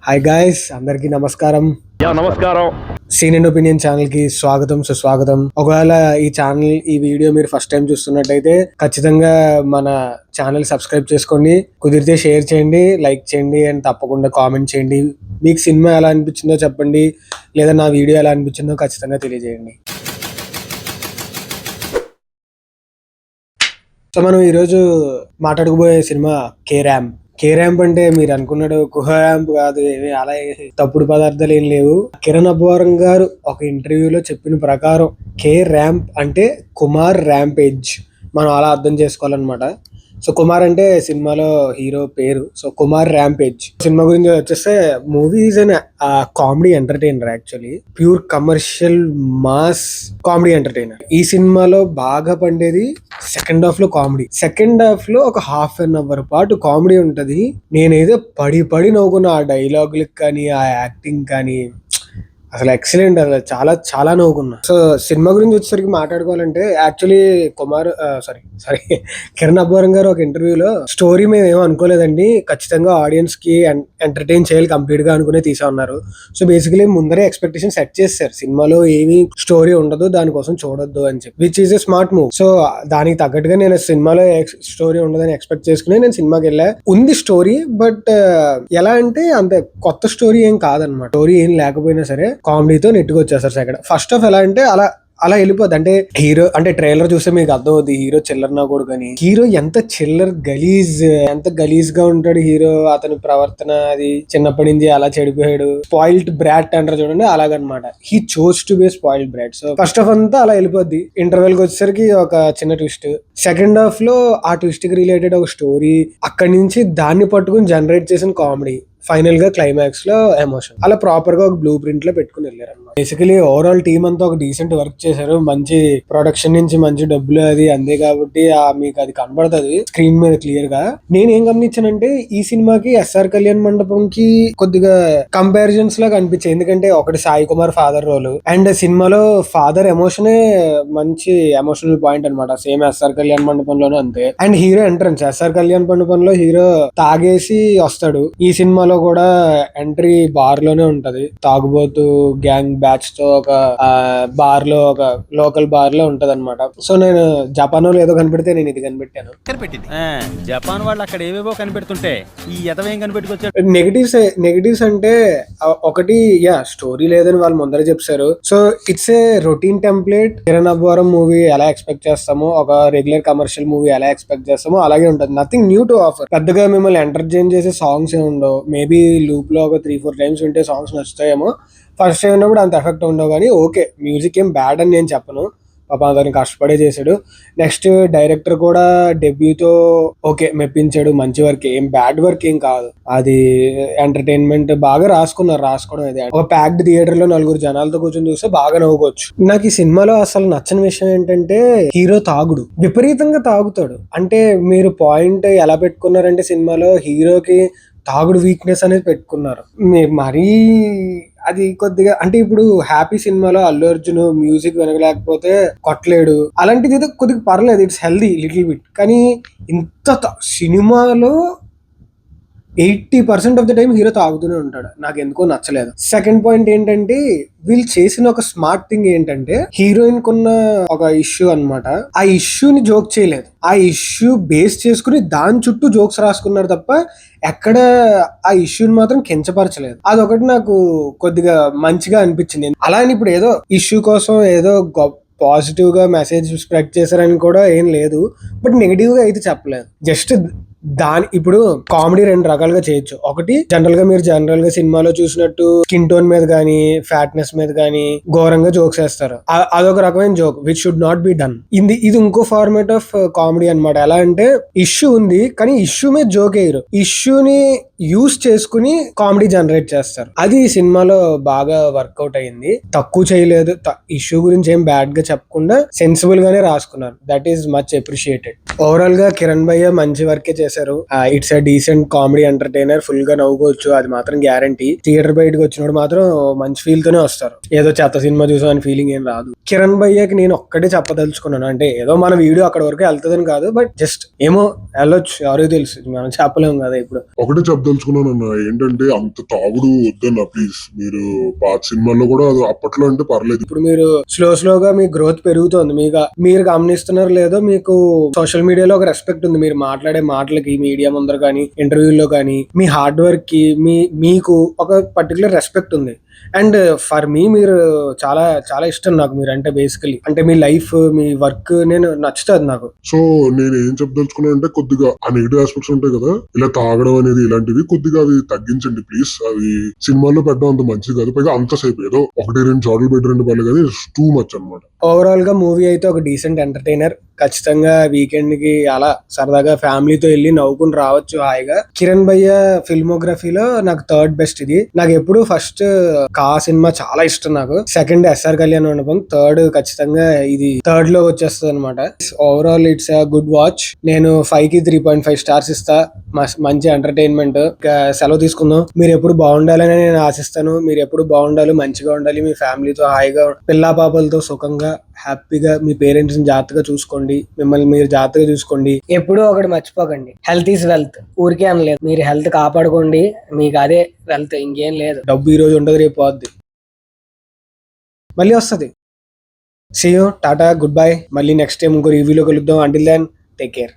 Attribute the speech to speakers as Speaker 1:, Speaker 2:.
Speaker 1: Hi guys, అందరికీ నమస్కారం.
Speaker 2: నమస్కారం.
Speaker 1: సీన్ అండ్ ఒపీనియన్ ఛానల్ కి స్వాగతం, సుస్వాగతం. ఒకవేళ ఈ వీడియో మీరు ఫస్ట్ టైం చూస్తున్నట్టయితే ఖచ్చితంగా మన ఛానల్ సబ్స్క్రైబ్ చేసుకోండి. కుదిరితే షేర్ చేయండి, లైక్ చేయండి అండ్ తప్పకుండా కామెంట్ చేయండి. మీకు సినిమా ఎలా అనిపించిందో చెప్పండి, లేదా నా వీడియో ఎలా అనిపించిందో ఖచ్చితంగా తెలియజేయండి. సో మనం ఈరోజు మాట్లాడుకోబోయే సినిమా కే ర్యాంప్ అంటే మీరు అనుకున్నాడు కుహ ర్యాంప్ కాదు, ఏమి అలా తప్పుడు పదార్థాలు ఏం లేవు. కిరణ్ అబ్బవరం గారు ఒక ఇంటర్వ్యూలో చెప్పిన ప్రకారం కే ర్యాంప్ అంటే కుమార్ ర్యాంపేజ్, మనం అలా అర్థం చేసుకోవాలన్నమాట. సో కుమార్ అంటే సినిమాలో హీరో పేరు. సో కుమార్ ర్యాంపేజ్ సినిమా గురించి వచ్చేస్తే, movie is an comedy entertainer, actually pure commercial mass comedy entertainer. ఈ సినిమాలో బాగా పండేది సెకండ్ హాఫ్ లో కామెడీ. సెకండ్ హాఫ్ లో ఒక హాఫ్ అన్ అవర్ పాటు కామెడీ ఉంటది. నేనేదో పడి నవ్వుకున్న ఆ డైలాగులకు కానీ, ఆ యాక్టింగ్ కానీ అసలు ఎక్సలెంట్. అసలు చాలా చాలా నవ్వుకున్నా. సో సినిమా గురించి వచ్చేసరికి మాట్లాడుకోవాలంటే, యాక్చువల్లీ కిరణ్ అబ్బవరం గారు ఒక ఇంటర్వ్యూలో, స్టోరీ మేము ఏమో అనుకోలేదండి, ఖచ్చితంగా ఆడియన్స్ కి ఎంటర్టైన్ చేయాలి కంప్లీట్ గా అనుకునే తీసా ఉన్నారు. సో బేసికలీ ముందరే ఎక్స్పెక్టేషన్ సెట్ చేశారు, సినిమాలో ఏమి స్టోరీ ఉండదు, దానికోసం చూడొద్దు అని చెప్పి, which is a smart move. So దానికి తగ్గట్టుగా నేను సినిమాలో స్టోరీ ఉండదని ఎక్స్పెక్ట్ చేసుకుని నేను సినిమాకి వెళ్ళా. ఉంది స్టోరీ, బట్ ఎలా అంటే అంత కొత్త స్టోరీ ఏం కాదనమాట. స్టోరీ ఏం లేకపోయినా సరే కామెడీతో నెట్టుకు వచ్చేస్తారు. సెకండ్ ఫస్ట్ ఆఫ్ ఎలా అంటే అలా వెళ్ళిపోద్ది. అంటే హీరో అంటే ట్రైలర్ చూస్తే మీకు అర్థం అవుతుంది, హీరో చిల్లర్ నా కూడా, కానీ హీరో ఎంత చిల్లర్ ఎంత గలీజ్ గా ఉంటాడు హీరో. అతని ప్రవర్తన అది చిన్నప్పటి నుంచి అలా చెడిపోయాడు, స్పాయిల్డ్ బ్రాట్ అంటారు చూడండి, అలాగనమాట. He chose to be spoiled brought. So first half అంతా అలా వెళ్ళిపోద్ది. ఇంటర్వెల్ కి వచ్చేసరికి ఒక చిన్న ట్విస్ట్, సెకండ్ హాఫ్ లో ఆ ట్విస్ట్ కి రిలేటెడ్ ఒక స్టోరీ, అక్కడి నుంచి దాన్ని పట్టుకుని జనరేట్ చేసిన కామెడీ, ఫైనల్ గా క్లైమాక్స్ లో ఎమోషన్, అలా ప్రాపర్ గా ఒక బ్లూ ప్రింట్ లో పెట్టుకుని వెళ్ళారు అన్నమాట. బేసికలీ ఓవరాల్ టీమ్ అంతా ఒక డీసెంట్ వర్క్ చేశారు. మంచి ప్రొడక్షన్ నుంచి మంచి డబ్బులు అది అందే కాబట్టి మీకు అది కనబడుతుంది స్క్రీన్ మీద క్లియర్ గా. నేనేం గమనించానంటే, ఈ సినిమాకి ఎస్ఆర్ కళ్యాణ్ మండపం కి కొద్దిగా కంపారిజన్స్ లాగా అనిపించాయి. ఎందుకంటే ఒకటి Sai Kumar father role, and సినిమాలో ఫాదర్ ఎమోషనే మంచి ఎమోషనల్ పాయింట్ అనమాట. సేమ్ ఎస్ఆర్ కళ్యాణ్ మండపంలోనే అంతే. And hero entrance, SR Kalyan మండపంలో హీరో తాగేసి వస్తాడు, ఈ సినిమాలో కూడా ఎంట్రీ బార్ లోనే ఉంటది. తాగుబోతు గ్యాంగ్ బ్యాచ్ తో ఒక బార్ లో, ఒక లోకల్ బార్ లో ఉంటది అనమాట. సో నేను జపాన్ వాళ్ళు ఏదో కనిపెడితే నేను ఇది కనిపెట్టాను.
Speaker 2: జపాన్ వాళ్ళు అక్కడ ఏవేవో కనిపెడుతుంటే ఈ ఎదవేం కనిపెట్టుకొచ్చారు.
Speaker 1: నెగటివ్స్ అంటే ఒకటి, స్టోరీ లేదని వాళ్ళు ముందర చెప్పారు. So it's a routine template. Kiran Abbavaram movie ఎలా ఎక్స్పెక్ట్ చేస్తామో, ఒక రెగ్యులర్ కమర్షియల్ మూవీ ఎలా ఎక్స్పెక్ట్ చేస్తామో అలాగే ఉంటుంది. Nothing new to offer. పెద్దగా మిమ్మల్ని ఎంటర్టైన్ చేసే సాంగ్స్ ఏ ఉండవు. మేబీ లూప్ లో ఒక 3-4 టైమ్స్ ఉంటే సాంగ్స్ నచ్చుతాయేమో. ఫస్ట్ టైం ఉన్నప్పుడు అంత ఎఫెక్ట్ ఉండవు, కానీ ఓకే, మ్యూజిక్ ఏం బ్యాడ్ అని నేను చెప్పను. పాప అతను కష్టపడే చేశాడు. నెక్స్ట్ డైరెక్టర్ కూడా డెబ్యూతో ఓకే మెప్పించాడు, మంచి వర్క్, ఏం బ్యాడ్ వర్క్ ఏం కాదు. అది ఎంటర్టైన్మెంట్ బాగా రాసుకోవడం ఇది. ఒక ప్యాక్డ్ థియేటర్ లో 4 జనాలతో కూర్చొని చూస్తే బాగా నవ్వుకోవచ్చు. నాకు ఈ సినిమాలో అసలు నచ్చని విషయం ఏంటంటే, హీరో తాగుడు, విపరీతంగా తాగుతాడు. అంటే మీరు పాయింట్ ఎలా పెట్టుకున్నారంటే, సినిమాలో హీరోకి తాగుడు వీక్నెస్ అనేది పెట్టుకున్నారు. మరీ అది కొద్దిగా, అంటే ఇప్పుడు హ్యాపీ సినిమాలో అల్లు అర్జున్ మ్యూజిక్ వినగలేకపోతే కొట్టలేడు, అలాంటిది ఏదో కొద్దిగా పర్లేదు, ఇట్స్ హెల్దీ లిటిల్ బిట్. కానీ ఇంత సినిమాలో 80% ఆఫ్ ద టైం హీరో తాగుతూనే ఉంటాడు. నాకు ఎందుకో నచ్చలేదు. సెకండ్ పాయింట్ ఏంటంటే, వీళ్ళు చేసిన ఒక స్మార్ట్ థింగ్ ఏంటంటే, హీరోయిన్ కున్న ఒక ఇష్యూ అన్నమాట, ఆ ఇష్యూని జోక్ చేయలేదు, ఆ ఇష్యూ బేస్ చేసుకుని దాని చుట్టూ జోక్స్ రాసుకున్నారు తప్ప ఎక్కడ ఆ ఇష్యూని మాత్రం కించపరచలేదు. అదొకటి నాకు కొద్దిగా మంచిగా అనిపించింది. అలా అని ఇప్పుడు ఏదో ఇష్యూ కోసం ఏదో పాజిటివ్ గా మెసేజ్ స్ప్రెడ్ చేశారని కూడా ఏం లేదు, బట్ నెగిటివ్ గా అయితే చెప్పలేదు. జస్ట్ ఇప్పుడు కామెడీ 2 రకాలుగా చేయొచ్చు. ఒకటి, జనరల్ గా సినిమాలో చూసినట్టు స్కిన్ టోన్ మీద గానీ, ఫ్యాట్నెస్ మీద గానీ ఘోరంగా జోక్స్ వేస్తారు. అదొక రకమైన joke which should not be done. ఇది ఇంకో ఫార్మేట్ ఆఫ్ కామెడీ అనమాట. ఎలా అంటే, ఇష్యూ ఉంది కానీ ఇష్యూ మీద జోక్ వేయరు, ఇష్యూని యూస్ చేసుకుని కామెడీ జనరేట్ చేస్తారు. అది ఈ సినిమాలో బాగా వర్కౌట్ అయింది. తక్కువ చేయలేదు, ఇష్యూ గురించి ఏం బ్యాడ్ గా చెప్పకుండా సెన్సిబుల్ గానే రాసుకున్నారు. That is much appreciated. Overall గా కిరణ్ భయ్య మంచి వర్కే చేశారు. చేశారు. It's a decent comedy entertainer, full గా నవ్వుకోవచ్చు, అది మాత్రం గ్యారంటీ. థియేటర్ బయటకు వచ్చినప్పుడు మాత్రం మంచి ఫీల్ తోనే వస్తారు, ఏదో చెత్త సినిమా చూసాం అని ఫీలింగ్ ఏం రాదు. కిరణ్ భయ్యకి నేను ఒక్కటే చెప్పదలుచుకున్నాను, అంటే ఏదో మన వీడియో అక్కడ వరకు వెళ్తుందని కాదు, బట్ జస్ట్ ఏమో వెళ్ళొచ్చు, ఎవరికి తెలుసు, మనం చెప్పలేము కదా ఇప్పుడు.
Speaker 3: ఒకటే చెప్పదలుచుకున్నాను అన్న, ఏంటంటే అంత తాగుడు వద్దన్న ప్లీజ్. మీరు పాత సినిమాల్లో కూడా అది అప్పట్లో అంటే పర్లేదు.
Speaker 1: ఇప్పుడు మీరు స్లోగా మీ గ్రోత్ పెరుగుతోంది, మీరు గమనిస్తున్నారు లేదో, మీకు సోషల్ మీడియాలో ఒక రెస్పెక్ట్ ఉంది. మీరు మాట్లాడే మాటలకి, మీడియా ముందర కానీ, ఇంటర్వ్యూల్లో కానీ, మీ హార్డ్ వర్క్ కి, మీకు ఒక పర్టికులర్ రెస్పెక్ట్ ఉంది. అండ్ ఫర్ మీ, మీరు చాలా చాలా ఇష్టం నాకు మీరు అంటే. బేసికలీ అంటే మీ లైఫ్, మీ వర్క్ నేను నచ్చుతుంది నాకు.
Speaker 3: సో నేను ఏం చెప్పదలుచుకున్నా అంటే, కొద్దిగా ఆ నెగిటివ్ ఆస్పెక్ట్స్ ఉంటాయి కదా, ఇలా తాగడం అనేది ఇలాంటివి కొద్దిగా అవి తగ్గించండి ప్లీజ్. అవి సినిమాల్లో పెట్టడం అంత మంచిది కాదు. పైగా అంతసేపు ఏదో 1-2 షార్ట్లు పెట్టిరండి పర్లేదు, కానీ టూ మచ్ అనమాట.
Speaker 1: ఓవరాల్ గా మూవీ అయితే ఒక డీసెంట్ ఎంటర్టైనర్. ఖచ్చితంగా వీకెండ్ కి అలా సరదాగా ఫ్యామిలీతో వెళ్ళి నవ్వుకుని రావచ్చు హాయిగా. కిరణ్ భయ్య ఫిల్మోగ్రఫీలో నాకు థర్డ్ బెస్ట్ ఇది. నాకు ఎప్పుడు ఫస్ట్ కా సినిమా చాలా ఇష్టం, నాకు సెకండ్ ఎస్ఆర్ కళ్యాణ్ మండపం, థర్డ్ ఖచ్చితంగా ఇది థర్డ్ లో వచ్చేస్తుంది అనమాట. Overall it's a good watch. నేను 5 కి 3.5 స్టార్స్ ఇస్తా. మంచి ఎంటర్టైన్మెంట్. సెలవు తీసుకుందాం. మీరు ఎప్పుడు బాగుండాలని నేను ఆశిస్తాను. మీరు ఎప్పుడు బాగుండాలి, మంచిగా ఉండాలి, మీ ఫ్యామిలీతో హాయిగా పిల్లా పాపలతో సుఖంగా హ్యాపీగా, మీ పేరెంట్స్ ని జాగ్రత్తగా చూసుకోండి, మిమ్మల్ని మీరు జాగ్రత్తగా చూసుకోండి.
Speaker 4: ఎప్పుడూ ఒకటి మర్చిపోకండి, హెల్త్ ఈజ్ వెల్త్. ఊరికే అనలేదు, మీరు హెల్త్ కాపాడుకోండి, మీకు అదే వెల్త్, ఇంకేం లేదు.
Speaker 1: డబ్బు ఈ రోజు ఉండదు, రేపు పోద్ది, మళ్ళీ వస్తుంది. See you, tata, good bye. మళ్ళీ నెక్స్ట్ టైం ఇంకో రివ్యూలో కలుద్దాం. Until then take care.